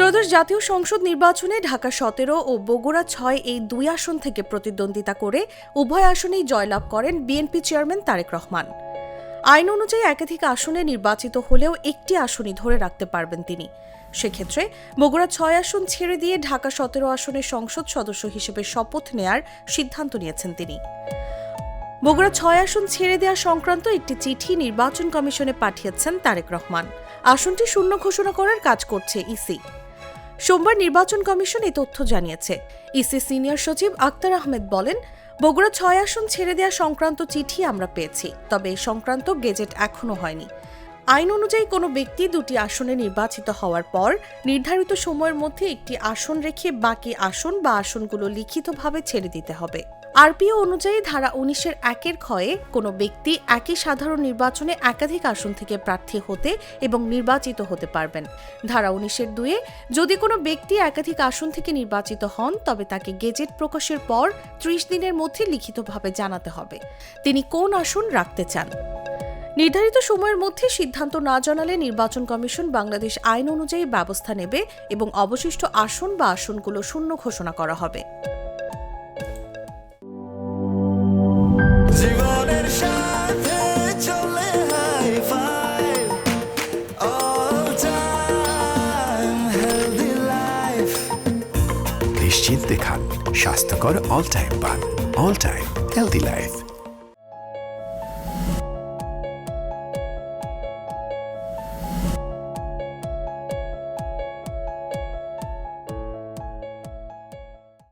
ত্রয়োদশ জাতীয় সংসদ নির্বাচনে ঢাকা ১৭ ও বগুড়া ৬ এই দুই আসন থেকে প্রতিদ্বন্দ্বিতা করে উভয় আসনেই জয়লাভ করেন বিএনপি চেয়ারম্যান তারেক রহমান। আইন অনুযায়ী একাধিক আসনে নির্বাচিত হলেও একটি আসনই ধরে রাখতে পারবেন তিনি। সেক্ষেত্রে বগুড়া ৬ আসন ছেড়ে দিয়ে ঢাকা ১৭ আসনের সংসদ সদস্য হিসেবে শপথ নেয়ার সিদ্ধান্ত নিয়েছেন তিনি। বগুড়া ৬ আসন ছেড়ে দেওয়া সংক্রান্ত একটি চিঠি নির্বাচন কমিশনে পাঠিয়েছেন তারেক রহমান। আসনটি শূন্য ঘোষণা করার কাজ করছে ইসি। সোমবার নির্বাচন কমিশন এই তথ্য জানিয়েছে। ইসি সিনিয়র সচিব আক্তার আহমেদ বলেন, বগুড়া ৬ আসন ছেড়ে দেওয়া সংক্রান্ত চিঠি আমরা পেয়েছি, তবে এ সংক্রান্ত গেজেট এখনো হয়নি। আইন অনুযায়ী কোনো ব্যক্তি দুটি আসনে নির্বাচিত হওয়ার পর নির্ধারিত সময়ের মধ্যে একটি আসন রেখে বাকি আসন বা আসনগুলো লিখিতভাবে ছেড়ে দিতে হবে। আরপিও অনুযায়ী ধারা ১৯-এর ১-এর ক্ষয়ে কোনো ব্যক্তি একই সাধারণ নির্বাচনে একাধিক আসন থেকে প্রার্থী হতে এবং নির্বাচিত হতে পারবেন। ধারা ১৯-এর ২-এ যদি কোনো ব্যক্তি একাধিক আসন থেকে নির্বাচিত হন তবে তাকে গেজেট প্রকাশের পর ৩০ দিনের মধ্যে লিখিতভাবে জানাতে হবে তিনি কোন আসন রাখতে চান। নির্ধারিত সময়ের মধ্যে সিদ্ধান্ত না জানালে নির্বাচন কমিশন বাংলাদেশ আইন অনুযায়ী ব্যবস্থা নেবে এবং অবশিষ্ট আসন বা আসনগুলো শূন্য ঘোষণা করা হবে। নিশ্চিন্তে খান, স্বাস্থ্যকর অল টাইম পান। All time healthy life.